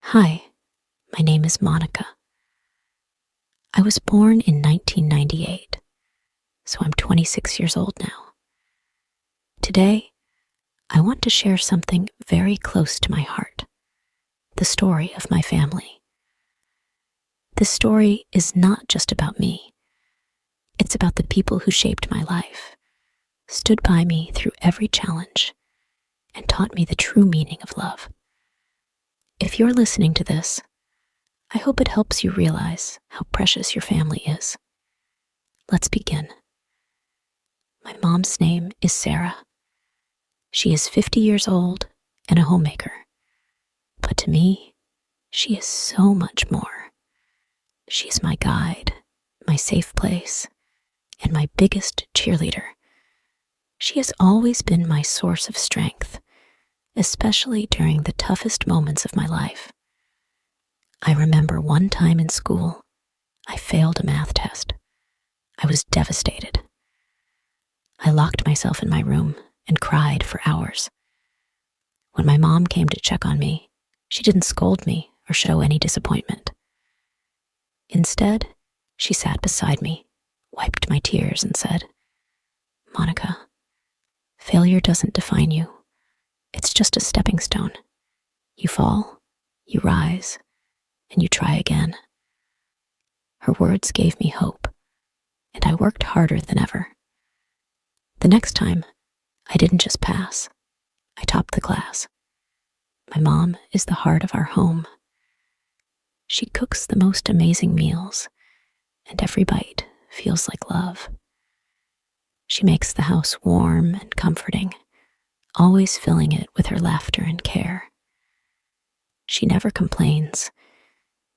Hi, my name is Monica. I was born in 1998, so I'm 26 years old now. Today, I want to share something very close to my heart, the story of my family. This story is not just about me. It's about the people who shaped my life, stood by me through every challenge, and taught me the true meaning of love. If you're listening to this, I hope it helps you realize how precious your family is. Let's begin. My mom's name is Sarah. She is 50 years old and a homemaker. But to me, she is so much more. She is my guide, my safe place, and my biggest cheerleader. She has always been my source of strength, especially during the toughest moments of my life. I remember one time in school, I failed a math test. I was devastated. I locked myself in my room and cried for hours. When my mom came to check on me, she didn't scold me or show any disappointment. Instead, she sat beside me, wiped my tears, and said, "Monica, failure doesn't define you. It's just a stepping stone. You fall, you rise, and you try again." Her words gave me hope, and I worked harder than ever. The next time, I didn't just pass. I topped the class. My mom is the heart of our home. She cooks the most amazing meals, and every bite feels like love. She makes the house warm and comforting, always filling it with her laughter and care. She never complains,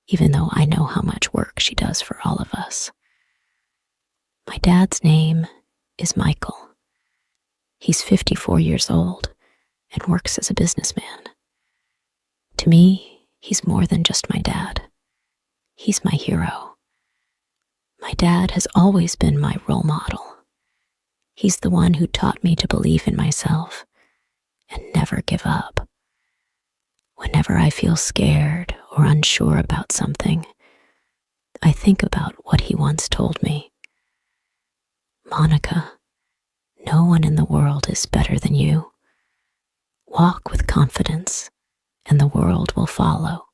even though I know how much work she does for all of us. My dad's name is Michael. He's 54 years old and works as a businessman. To me, he's more than just my dad. He's my hero. My dad has always been my role model. He's the one who taught me to believe in myself and never give up. Whenever I feel scared or unsure about something, I think about what he once told me. "Monica, no one in the world is better than you. Walk with confidence, and the world will follow."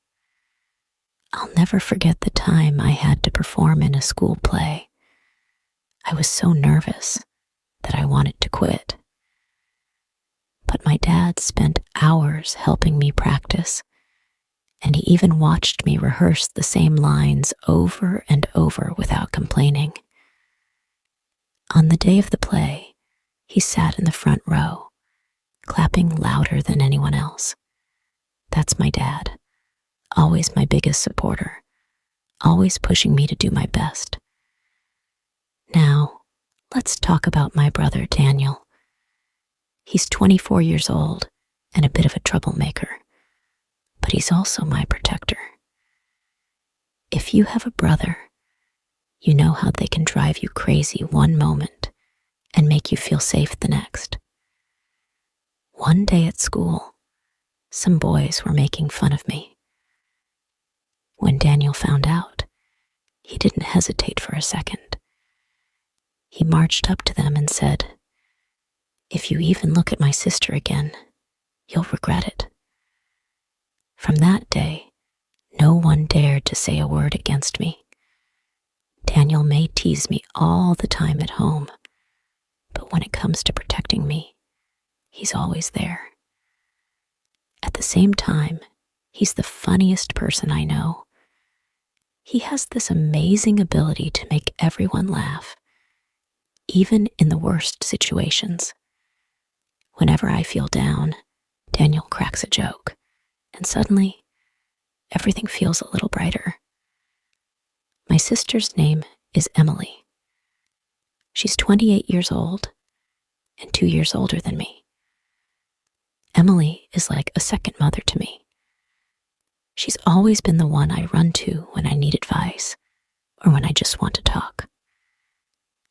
I'll never forget the time I had to perform in a school play. I was so nervous that I wanted to quit. But my dad spent hours helping me practice, and he even watched me rehearse the same lines over and over without complaining. On the day of the play, he sat in the front row, clapping louder than anyone else. That's my dad, always my biggest supporter, always pushing me to do my best. Now, let's talk about my brother Daniel. He's 24 years old and a bit of a troublemaker, but he's also my protector. If you have a brother, you know how they can drive you crazy one moment and make you feel safe the next. One day at school, some boys were making fun of me. When Daniel found out, he didn't hesitate for a second. He marched up to them and said, "If you even look at my sister again, you'll regret it." From that day, no one dared to say a word against me. Daniel may tease me all the time at home, but when it comes to protecting me, he's always there. At the same time, he's the funniest person I know. He has this amazing ability to make everyone laugh, even in the worst situations. Whenever I feel down, Daniel cracks a joke, and suddenly, everything feels a little brighter. My sister's name is Emily. She's 28 years old and 2 years older than me. Emily is like a second mother to me. She's always been the one I run to when I need advice or when I just want to talk.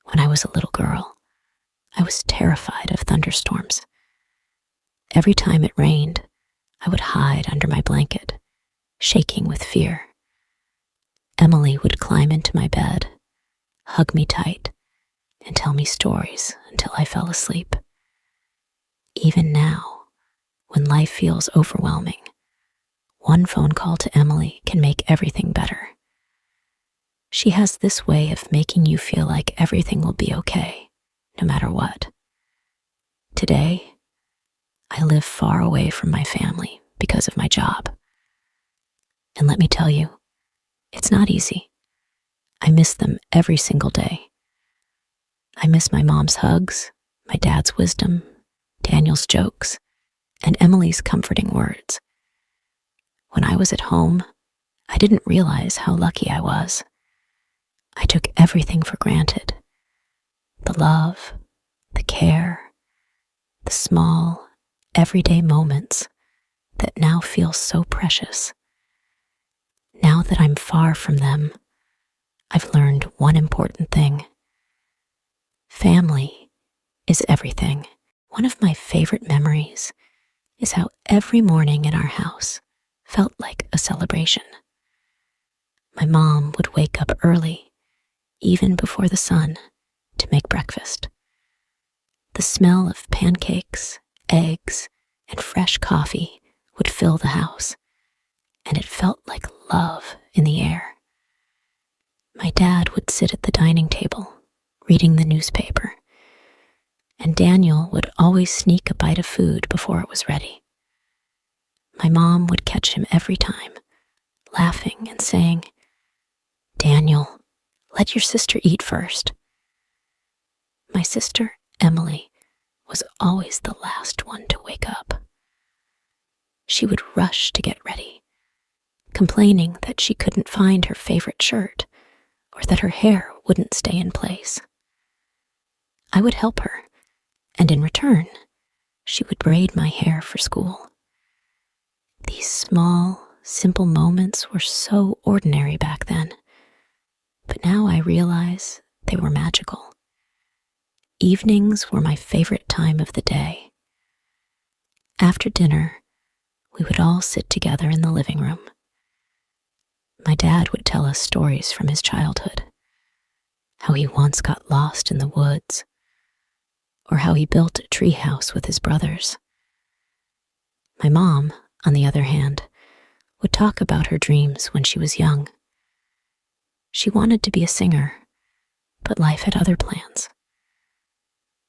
When I was a little girl, I was terrified of thunderstorms. Every time it rained, I would hide under my blanket, shaking with fear. Emily would climb into my bed, hug me tight, and tell me stories until I fell asleep. Even now, when life feels overwhelming, one phone call to Emily can make everything better. She has this way of making you feel like everything will be okay, no matter what. Today, I live far away from my family because of my job. And let me tell you, it's not easy. I miss them every single day. I miss my mom's hugs, my dad's wisdom, Daniel's jokes, and Emily's comforting words. When I was at home, I didn't realize how lucky I was. I took everything for granted. The love, the care, the small, everyday moments that now feel so precious. Now that I'm far from them, I've learned one important thing. Family is everything. One of my favorite memories is how every morning in our house felt like a celebration. My mom would wake up early, even before the sun, to make breakfast. The smell of pancakes, eggs, and fresh coffee would fill the house, and it felt like love in the air. My dad would sit at the dining table, reading the newspaper, and Daniel would always sneak a bite of food before it was ready. My mom would catch him every time, laughing and saying, "Daniel, let your sister eat first." My sister, Emily, was always the last one to wake up. She would rush to get ready, complaining that she couldn't find her favorite shirt or that her hair wouldn't stay in place. I would help her, and in return, she would braid my hair for school. These small, simple moments were so ordinary back then, but now I realize they were magical. Evenings were my favorite time of the day. After dinner, we would all sit together in the living room. My dad would tell us stories from his childhood, how he once got lost in the woods, or how he built a treehouse with his brothers. My mom, on the other hand, would talk about her dreams when she was young. She wanted to be a singer, but life had other plans.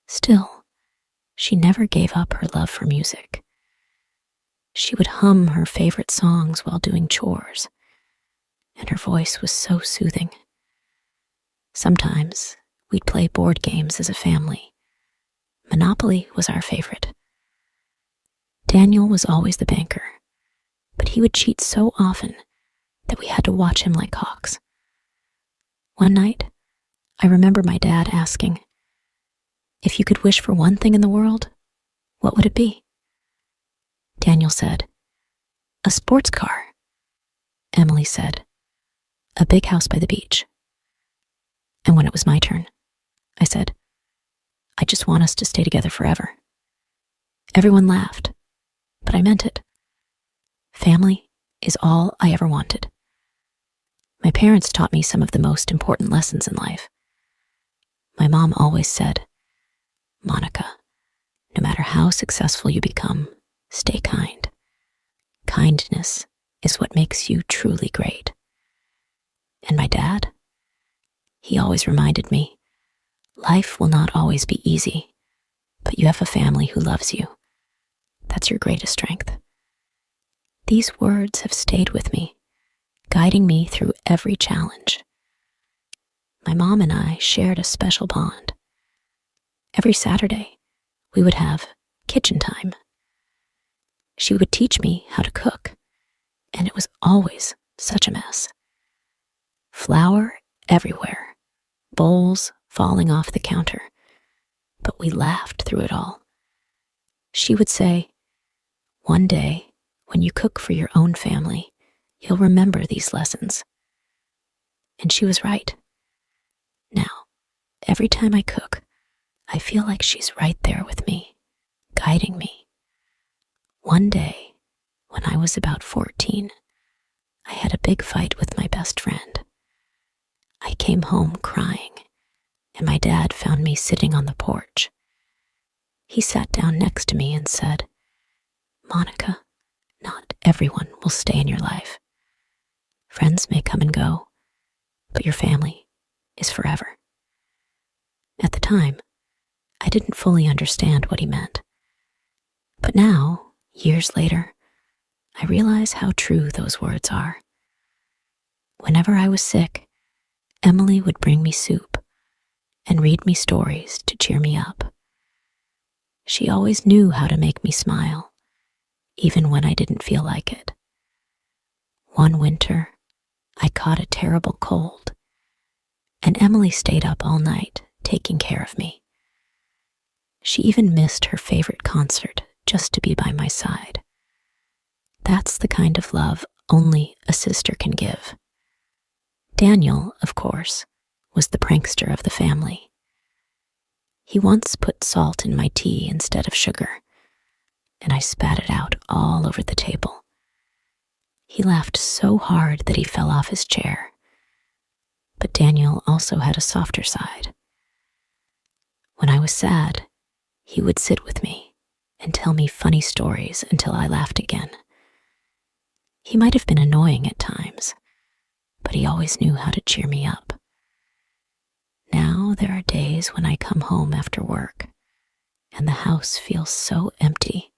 Still, she never gave up her love for music. She would hum her favorite songs while doing chores, and her voice was so soothing. Sometimes we'd play board games as a family. Monopoly was our favorite. Daniel was always the banker, but he would cheat so often that we had to watch him like hawks. One night, I remember my dad asking, "If you could wish for one thing in the world, what would it be?" Daniel said, "A sports car." Emily said, "A big house by the beach." And when it was my turn, I said, "I just want us to stay together forever." Everyone laughed, but I meant it. Family is all I ever wanted. My parents taught me some of the most important lessons in life. My mom always said, "Monica, no matter how successful you become, stay kind. Kindness is what makes you truly great." And my dad, he always reminded me, life will not always be easy, but you have a family who loves you. That's your greatest strength. These words have stayed with me, guiding me through every challenge. My mom and I shared a special bond. Every Saturday, we would have kitchen time. She would teach me how to cook, and it was always such a mess. Flour everywhere, bowls falling off the counter, but we laughed through it all. She would say, "One day, when you cook for your own family, you'll remember these lessons." And she was right. Now, every time I cook, I feel like she's right there with me, guiding me. One day, when I was about 14, I had a big fight with my best friend. I came home crying, and my dad found me sitting on the porch. He sat down next to me and said, "Monica, not everyone will stay in your life. Friends may come and go, but your family is forever." At the time, I didn't fully understand what he meant. But now, years later, I realize how true those words are. Whenever I was sick, Emily would bring me soup and read me stories to cheer me up. She always knew how to make me smile, even when I didn't feel like it. One winter, I caught a terrible cold, and Emily stayed up all night taking care of me. She even missed her favorite concert just to be by my side. That's the kind of love only a sister can give. Daniel, of course, was the prankster of the family. He once put salt in my tea instead of sugar, and I spat it out all over the table. He laughed so hard that he fell off his chair. But Daniel also had a softer side. When I was sad, he would sit with me and tell me funny stories until I laughed again. He might have been annoying at times, but he always knew how to cheer me up. Now there are days when I come home after work, and the house feels so empty.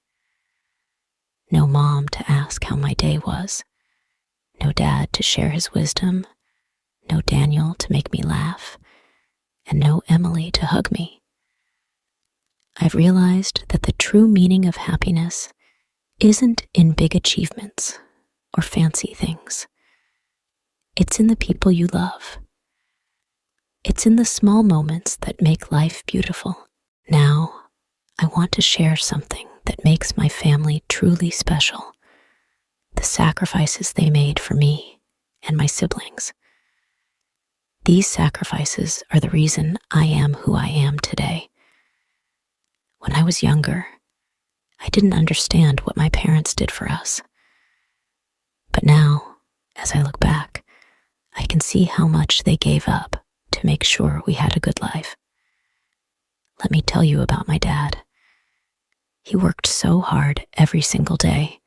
No mom to ask how my day was, no dad to share his wisdom, no Daniel to make me laugh, and no Emily to hug me. I've realized that the true meaning of happiness isn't in big achievements or fancy things. It's in the people you love. It's in the small moments that make life beautiful. Now, I want to share something that makes my family truly special. The sacrifices they made for me and my siblings. These sacrifices are the reason I am who I am today. When I was younger, I didn't understand what my parents did for us. But now, as I look back, I can see how much they gave up to make sure we had a good life. Let me tell you about my dad. He worked so hard every single day.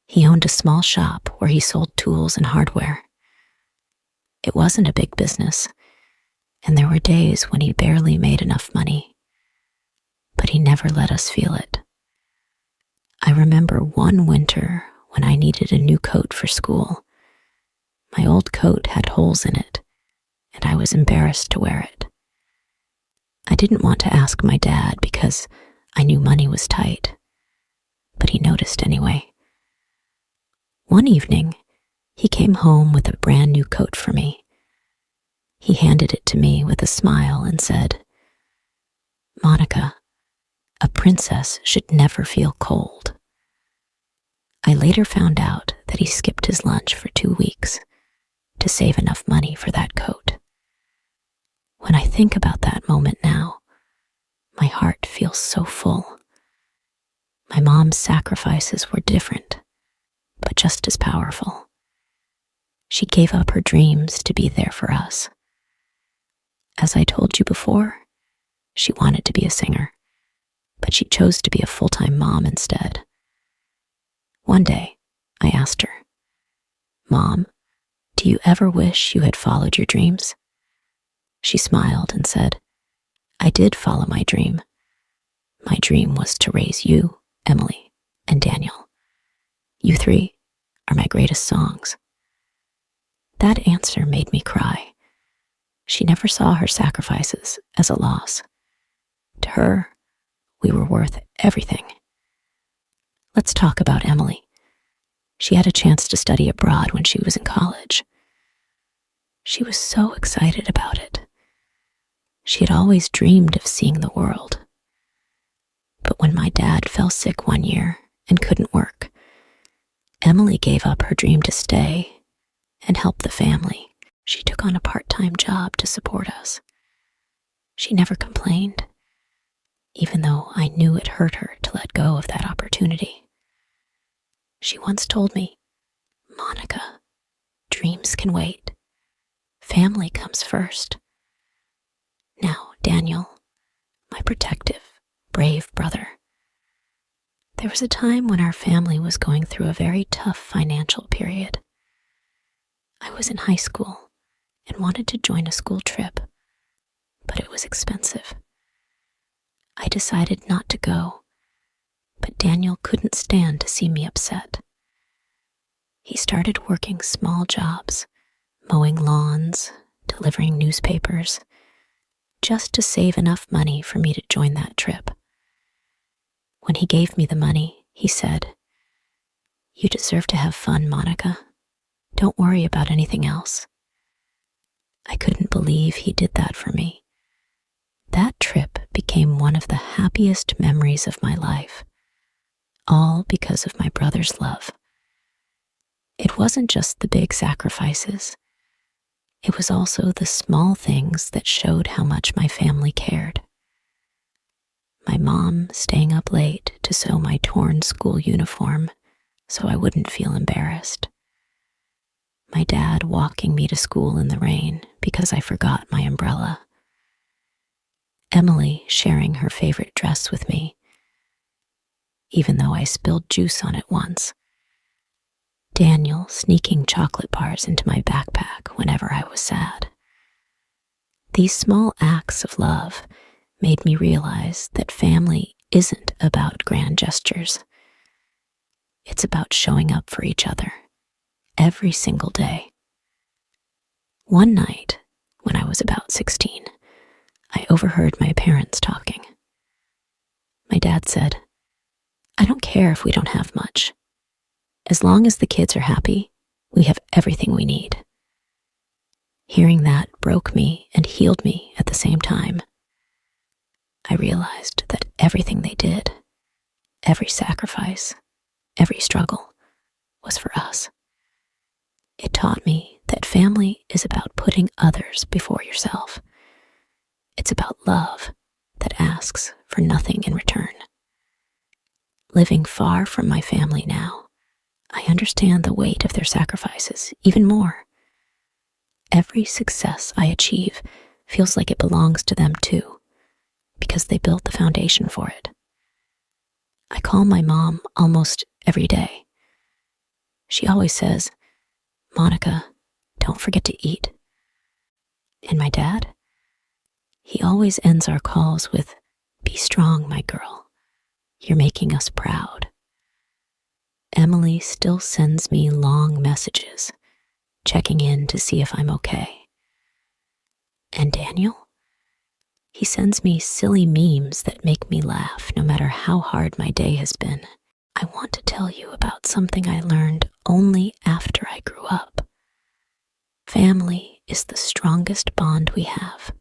He owned a small shop where he sold tools and hardware. It wasn't a big business, and there were days when he barely made enough money. But he never let us feel it. I remember one winter when I needed a new coat for school. My old coat had holes in it, and I was embarrassed to wear it. I didn't want to ask my dad because I knew money was tight, but he noticed anyway. One evening, he came home with a brand new coat for me. He handed it to me with a smile and said, "Monica, a princess should never feel cold." I later found out that he skipped his lunch for 2 weeks to save enough money for that coat. When I think about that moment now, my heart feels so full. My mom's sacrifices were different, but just as powerful. She gave up her dreams to be there for us. As I told you before, she wanted to be a singer, but she chose to be a full-time mom instead. One day, I asked her, "Mom, do you ever wish you had followed your dreams?" She smiled and said, "I did follow my dream. My dream was to raise you, Emily, and Daniel. You three are my greatest songs." That answer made me cry. She never saw her sacrifices as a loss. To her, we were worth everything. Let's talk about Emily. She had a chance to study abroad when she was in college. She was so excited about it. She had always dreamed of seeing the world. But when my dad fell sick one year and couldn't work, Emily gave up her dream to stay and help the family. She took on a part-time job to support us. She never complained, even though I knew it hurt her to let go of that opportunity. She once told me, "Monica, dreams can wait. Family comes first. Now, Daniel, my protective, brave brother. There was a time when our family was going through a very tough financial period. I was in high school and wanted to join a school trip, but it was expensive. I decided not to go, but Daniel couldn't stand to see me upset. He started working small jobs, mowing lawns, delivering newspapers, just to save enough money for me to join that trip. When he gave me the money, he said, "You deserve to have fun, Monica. Don't worry about anything else." I couldn't believe he did that for me. That trip became one of the happiest memories of my life, all because of my brother's love. It wasn't just the big sacrifices. It was also the small things that showed how much my family cared. My mom staying up late to sew my torn school uniform so I wouldn't feel embarrassed. My dad walking me to school in the rain because I forgot my umbrella. Emily sharing her favorite dress with me, even though I spilled juice on it once. Daniel sneaking chocolate bars into my backpack whenever I was sad. These small acts of love made me realize that family isn't about grand gestures. It's about showing up for each other every single day. One night, when I was about 16, I overheard my parents talking. My dad said, "I don't care if we don't have much. As long as the kids are happy, we have everything we need." Hearing that broke me and healed me at the same time. I realized that everything they did, every sacrifice, every struggle, was for us. It taught me that family is about putting others before yourself. It's about love that asks for nothing in return. Living far from my family now, I understand the weight of their sacrifices even more. Every success I achieve feels like it belongs to them too, because they built the foundation for it. I call my mom almost every day. She always says, "Monica, don't forget to eat." And my dad? He always ends our calls with, "Be strong, my girl. You're making us proud." Emily still sends me long messages, checking in to see if I'm okay. And Daniel? He sends me silly memes that make me laugh no matter how hard my day has been. I want to tell you about something I learned only after I grew up. Family is the strongest bond we have.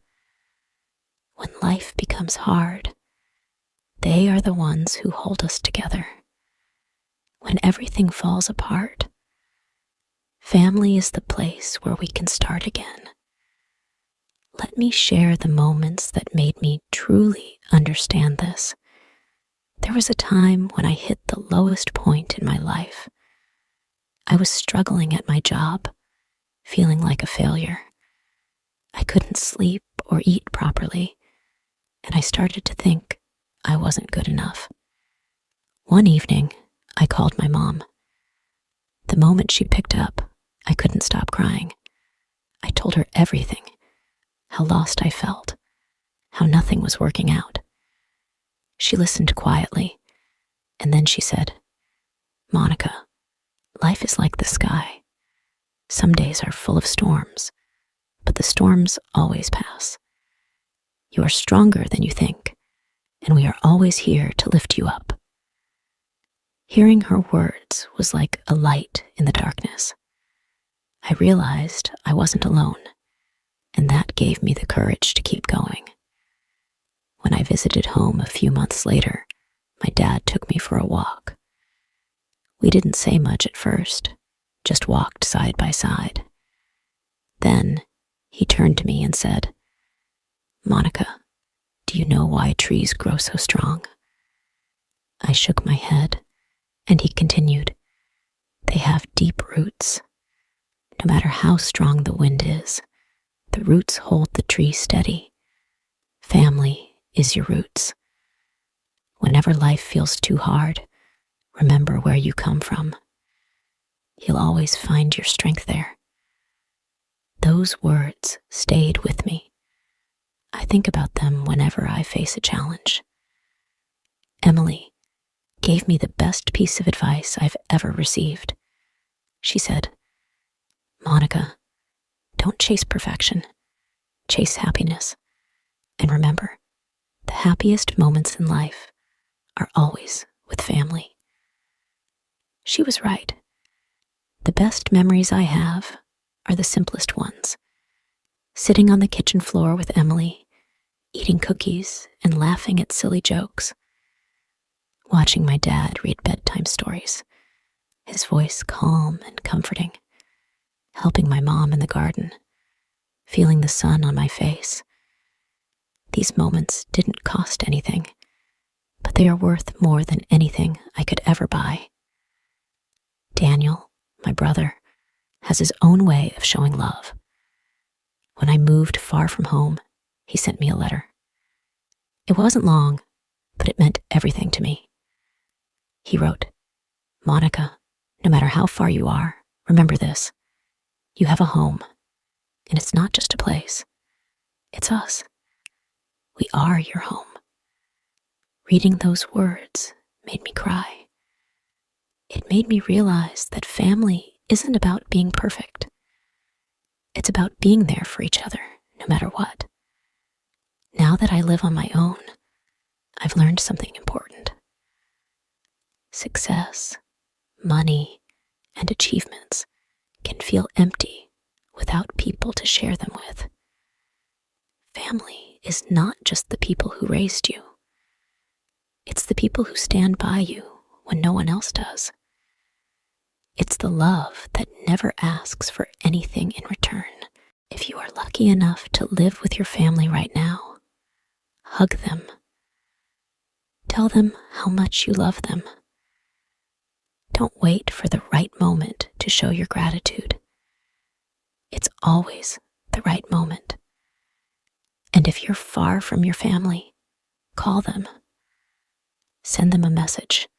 When life becomes hard, they are the ones who hold us together. When everything falls apart, family is the place where we can start again. Let me share the moments that made me truly understand this. There was a time when I hit the lowest point in my life. I was struggling at my job, feeling like a failure. I couldn't sleep or eat properly, and I started to think I wasn't good enough. One evening, I called my mom. The moment she picked up, I couldn't stop crying. I told her everything, how lost I felt, how nothing was working out. She listened quietly, and then she said, "Monica, life is like the sky. Some days are full of storms, but the storms always pass. You are stronger than you think, and we are always here to lift you up." Hearing her words was like a light in the darkness. I realized I wasn't alone, and that gave me the courage to keep going. When I visited home a few months later, my dad took me for a walk. We didn't say much at first, just walked side by side. Then he turned to me and said, "Monica, do you know why trees grow so strong?" I shook my head, and he continued, "They have deep roots. No matter how strong the wind is, the roots hold the tree steady. Family is your roots. Whenever life feels too hard, remember where you come from. You'll always find your strength there. Those words stayed with me. I think about them whenever I face a challenge. Emily gave me the best piece of advice I've ever received. She said, "Monica, don't chase perfection, chase happiness. And remember, the happiest moments in life are always with family." She was right. The best memories I have are the simplest ones. Sitting on the kitchen floor with Emily, eating cookies and laughing at silly jokes. Watching my dad read bedtime stories, his voice calm and comforting. Helping my mom in the garden, feeling the sun on my face. These moments didn't cost anything, but they are worth more than anything I could ever buy. Daniel, my brother, has his own way of showing love. When I moved far from home, he sent me a letter. It wasn't long, but it meant everything to me. He wrote, "Monica, no matter how far you are, remember this. You have a home, and it's not just a place. It's us. We are your home." Reading those words made me cry. It made me realize that family isn't about being perfect. It's about being there for each other, no matter what. Now that I live on my own, I've learned something important. Success, money, and achievements can feel empty without people to share them with. Family is not just the people who raised you. It's the people who stand by you when no one else does. It's the love that never asks for anything in return. If you are lucky enough to live with your family right now, hug them. Tell them how much you love them. Don't wait for the right moment to show your gratitude. It's always the right moment. And if you're far from your family, call them. Send them a message.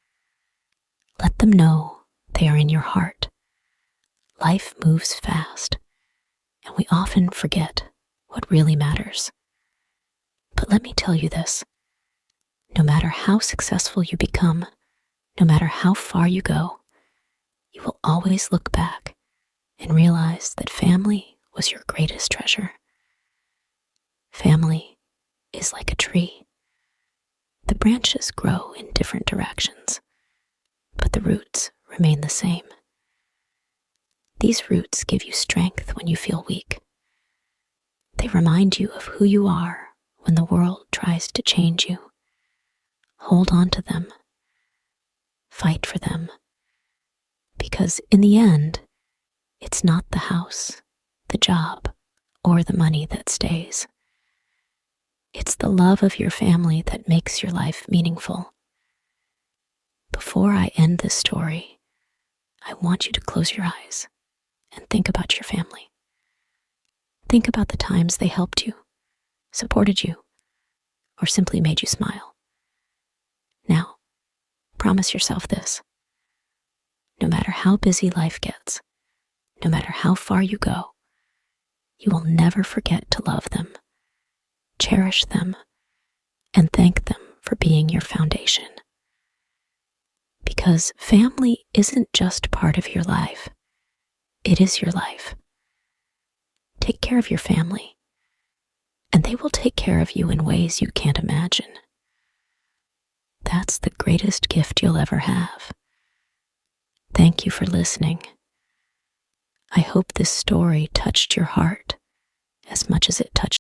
Let them know they are in your heart. Life moves fast, and we often forget what really matters. But let me tell you this. No matter how successful you become, no matter how far you go, you will always look back and realize that family was your greatest treasure. Family is like a tree. The branches grow in different directions, but the roots remain the same. These roots give you strength when you feel weak. They remind you of who you are when the world tries to change you. Hold on to them. Fight for them. Because in the end, it's not the house, the job, or the money that stays. It's the love of your family that makes your life meaningful. Before I end this story, I want you to close your eyes and think about your family. Think about the times they helped you, supported you, or simply made you smile. Now, promise yourself this. No matter how busy life gets, no matter how far you go, you will never forget to love them, cherish them, and thank them for being your foundation. Because family isn't just part of your life, it is your life. Take care of your family, and they will take care of you in ways you can't imagine. That's the greatest gift you'll ever have. Thank you for listening. I hope this story touched your heart as much as it touched